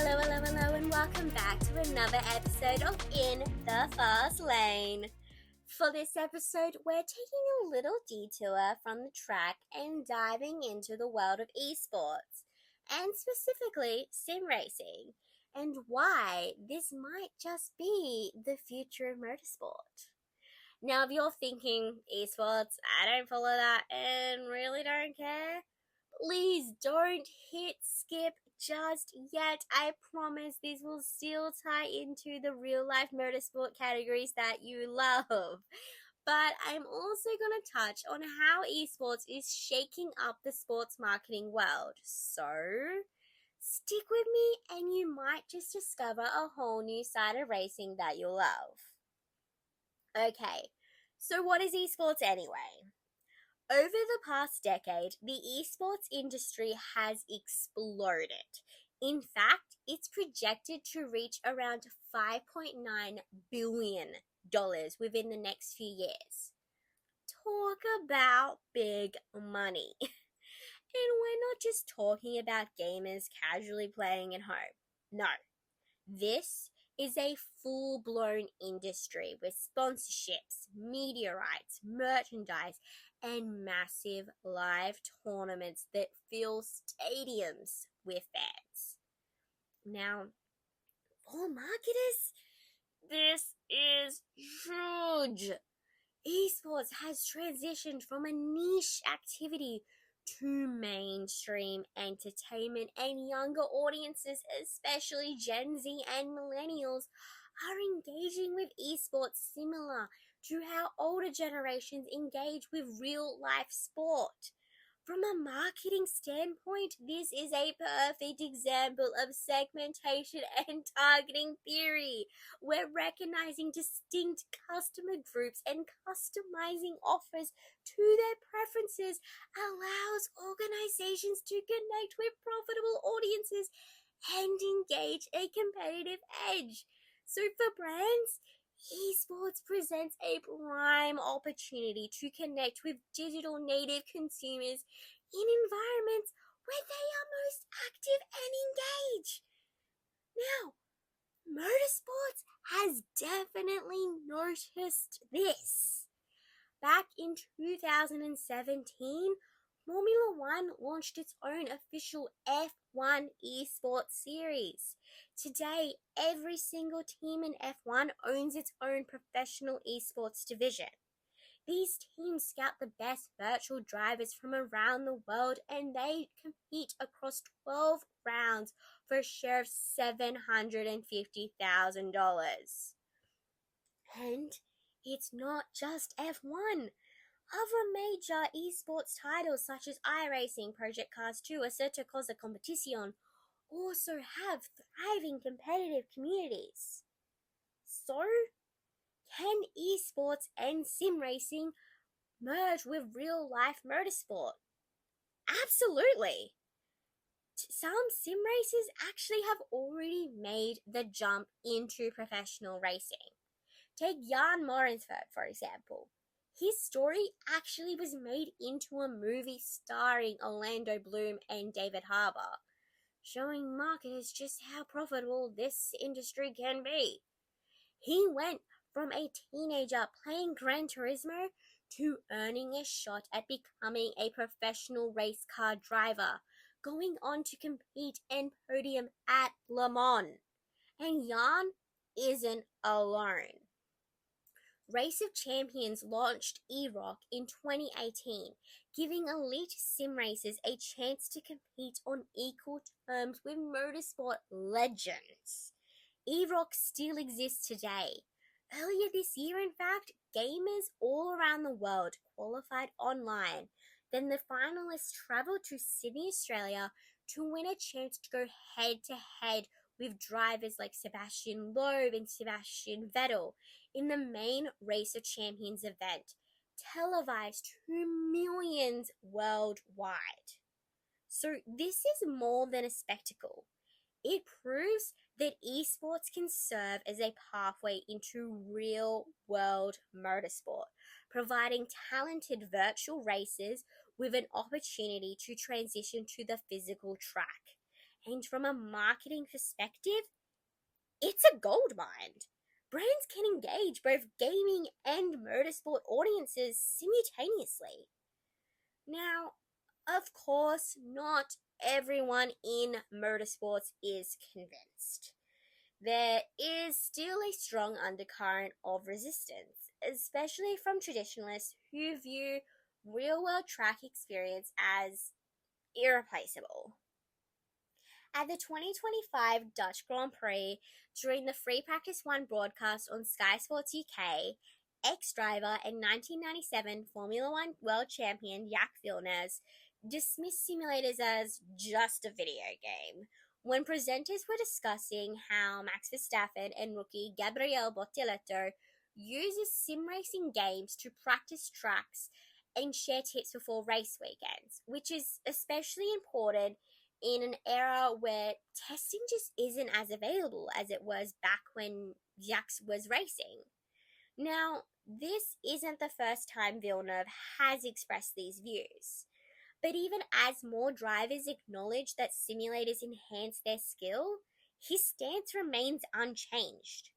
Hello, and welcome back to another episode of In the Fast Lane. For this episode, we're taking a little detour from the track and diving into the world of esports, and specifically sim racing, and why this might just be the future of motorsport. Now, if you're thinking, esports, I don't follow that and really don't care, please don't hit skip just yet. I promise this will still tie into the real life motorsport categories that you love. But I'm also going to touch on how esports is shaking up the sports marketing world. So, stick with me and you might just discover a whole new side of racing that you'll love. Okay, so what is esports anyway? Over the past decade, the esports industry has exploded. In fact, it's projected to reach around $5.9 billion within the next few years. Talk about big money. And we're not just talking about gamers casually playing at home. No, this is a full-blown industry with sponsorships, media rights, merchandise, and massive live tournaments that fill stadiums with fans. Now, for marketers, this is huge. Esports has transitioned from a niche activity to mainstream entertainment, and younger audiences, especially Gen Z and millennials, are engaging with esports similar to how older generations engage with real life sport. From a marketing standpoint, this is a perfect example of segmentation and targeting theory. We're recognizing distinct customer groups and customizing offers to their preferences allows organizations to connect with profitable audiences and engage a competitive edge. So for brands, esports presents a prime opportunity to connect with digital native consumers in environments where they are most active and engaged. Now, motorsports has definitely noticed this. Back in 2017, Formula One launched its own official F1 Esports Series. Today, every single team in F1 owns its own professional esports division. These teams scout the best virtual drivers from around the world, and they compete across 12 rounds for a share of $750,000. And it's not just F1. Other major esports titles such as iRacing, Project Cars 2, Assetto Corsa Competition also have thriving competitive communities. So, can esports and sim racing merge with real-life motorsport? Absolutely! Some sim racers actually have already made the jump into professional racing. Take Jan Morensford, for example. His story actually was made into a movie starring Orlando Bloom and David Harbour, showing marketers just how profitable this industry can be. He went from a teenager playing Gran Turismo to earning a shot at becoming a professional race car driver, going on to compete and podium at Le Mans. And Jan isn't alone. Race of Champions launched eRock in 2018, giving elite sim racers a chance to compete on equal terms with motorsport legends. eRock still exists today. Earlier this year, in fact, gamers all around the world qualified online. Then the finalists travelled to Sydney, Australia to win a chance to go head-to-head with drivers like Sebastian Loeb and Sebastian Vettel in the main Race of Champions event, televised to millions worldwide. So this is more than a spectacle. It proves that esports can serve as a pathway into real-world motorsport, providing talented virtual racers with an opportunity to transition to the physical track. And from a marketing perspective, it's a gold mine. Brands can engage both gaming and motorsport audiences simultaneously. Now, of course, not everyone in motorsports is convinced. There is still a strong undercurrent of resistance, especially from traditionalists who view real world track experience as irreplaceable. At the 2025 Dutch Grand Prix, during the Free Practice 1 broadcast on Sky Sports UK, ex-driver and 1997 Formula One world champion Jack Villeneuve dismissed simulators as just a video game. When presenters were discussing how Max Verstappen and rookie Gabriel Bortoleto uses sim racing games to practice tracks and share tips before race weekends, which is especially important in an era where testing just isn't as available as it was back when Jax was racing. Now, this isn't the first time Villeneuve has expressed these views, but even as more drivers acknowledge that simulators enhance their skill, his stance remains unchanged.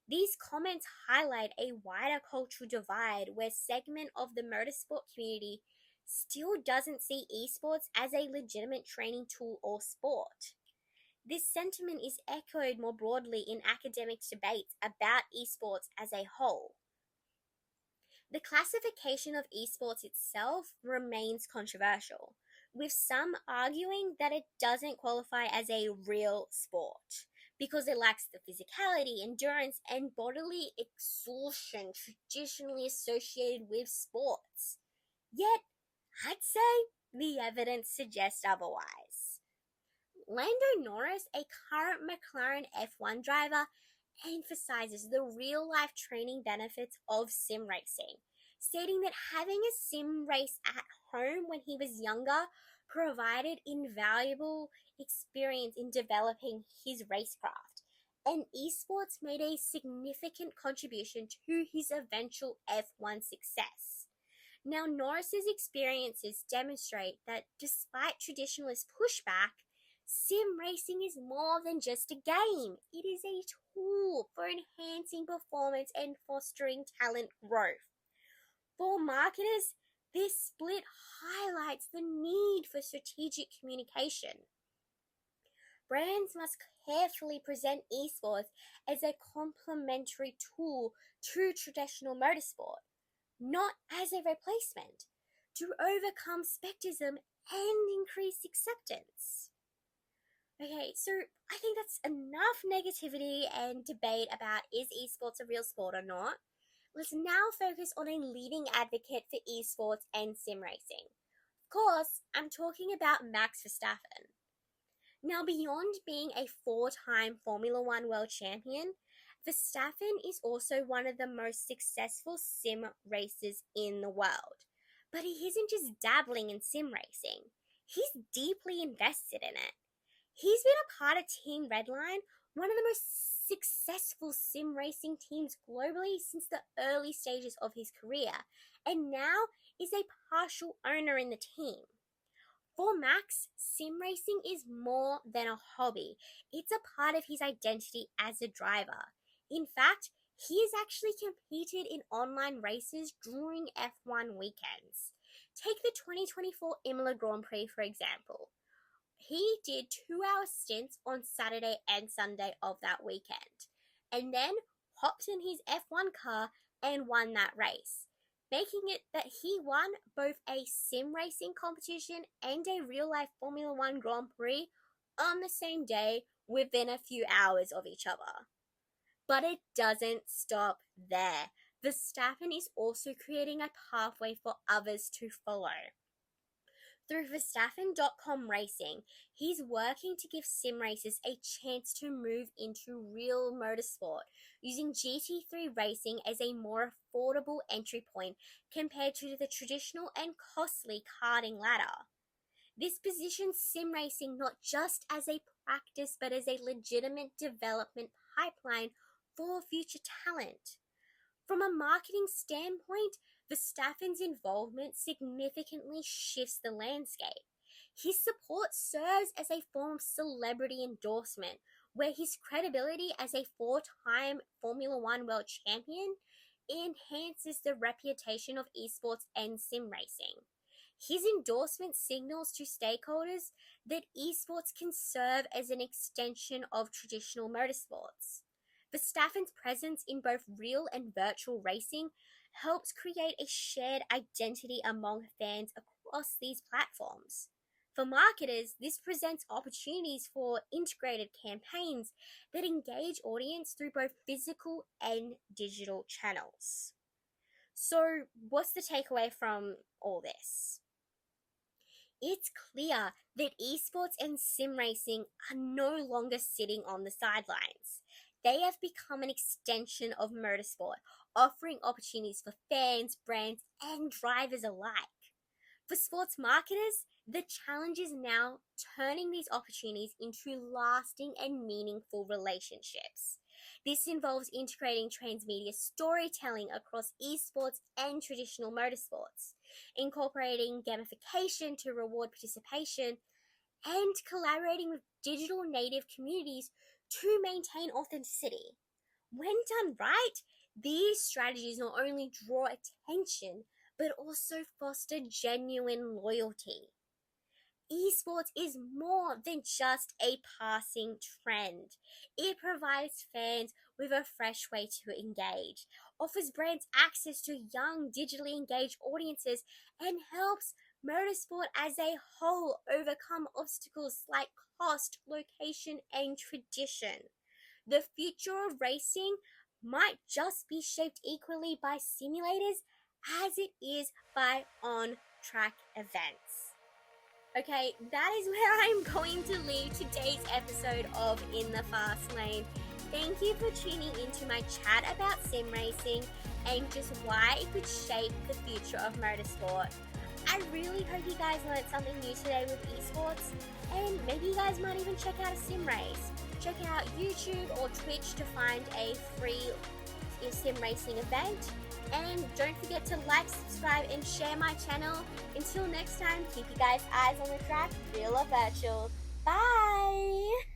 These comments highlight a wider cultural divide where segment of the motorsport community still doesn't see esports as a legitimate training tool or sport. This sentiment is echoed more broadly in academic debates about esports as a whole. The classification of esports itself remains controversial, with some arguing that it doesn't qualify as a real sport because it lacks the physicality, endurance, and bodily exhaustion traditionally associated with sports. Yet, I'd say the evidence suggests otherwise. Lando Norris, a current McLaren F1 driver, emphasizes the real-life training benefits of sim racing, stating that having a sim race at home when he was younger provided invaluable experience in developing his racecraft, and esports made a significant contribution to his eventual F1 success. Now, Norris's experiences demonstrate that despite traditionalist pushback, sim racing is more than just a game. It is a tool for enhancing performance and fostering talent growth. For marketers, this split highlights the need for strategic communication. Brands must carefully present esports as a complementary tool to traditional motorsport, not as a replacement, to overcome skepticism and increase acceptance. Okay, so I think that's enough negativity and debate about is esports a real sport or not. Let's now focus on a leading advocate for esports and sim racing. Of course, I'm talking about Max Verstappen. Now, beyond being a four-time Formula One world champion, Verstappen is also one of the most successful sim racers in the world. But he isn't just dabbling in sim racing, he's deeply invested in it. He's been a part of Team Redline, one of the most successful sim racing teams globally since the early stages of his career, and now is a partial owner in the team. For Max, sim racing is more than a hobby. It's a part of his identity as a driver. In fact, he has actually competed in online races during F1 weekends. Take the 2024 Imola Grand Prix, for example. He did 2-hour stints on Saturday and Sunday of that weekend, and then hopped in his F1 car and won that race, making it that he won both a sim racing competition and a real life Formula One Grand Prix on the same day within a few hours of each other. But it doesn't stop there. Verstappen is also creating a pathway for others to follow. Through Verstappen.com Racing, he's working to give sim racers a chance to move into real motorsport, using GT3 racing as a more affordable entry point compared to the traditional and costly karting ladder. This positions sim racing not just as a practice but as a legitimate development pipeline for future talent. From a marketing standpoint, Verstappen's involvement significantly shifts the landscape. His support serves as a form of celebrity endorsement, where his credibility as a 4-time Formula One world champion enhances the reputation of esports and sim racing. His endorsement signals to stakeholders that esports can serve as an extension of traditional motorsports. Verstappen's presence in both real and virtual racing helps create a shared identity among fans across these platforms. For marketers, this presents opportunities for integrated campaigns that engage audience through both physical and digital channels. So, what's the takeaway from all this? It's clear that esports and sim racing are no longer sitting on the sidelines. They have become an extension of motorsport, offering opportunities for fans, brands, and drivers alike. For sports marketers, the challenge is now turning these opportunities into lasting and meaningful relationships. This involves integrating transmedia storytelling across esports and traditional motorsports, incorporating gamification to reward participation, and collaborating with digital native communities to maintain authenticity. When done right, these strategies not only draw attention, but also foster genuine loyalty. Esports is more than just a passing trend. It provides fans with a fresh way to engage, offers brands access to young, digitally engaged audiences, and helps motorsport as a whole overcome obstacles like cost, location, and tradition. The future of racing might just be shaped equally by simulators as it is by on track events. Okay, that is where I'm going to leave today's episode of In the Fast Lane. Thank you for tuning into my chat about sim racing and just why it could shape the future of motorsport. I really hope you guys learned something new today with esports, and maybe you guys might even check out a sim race. Check out YouTube or Twitch to find a free sim racing event. And don't forget to like, subscribe, and share my channel. Until next time, keep you guys' eyes on the track, real or virtual. Bye!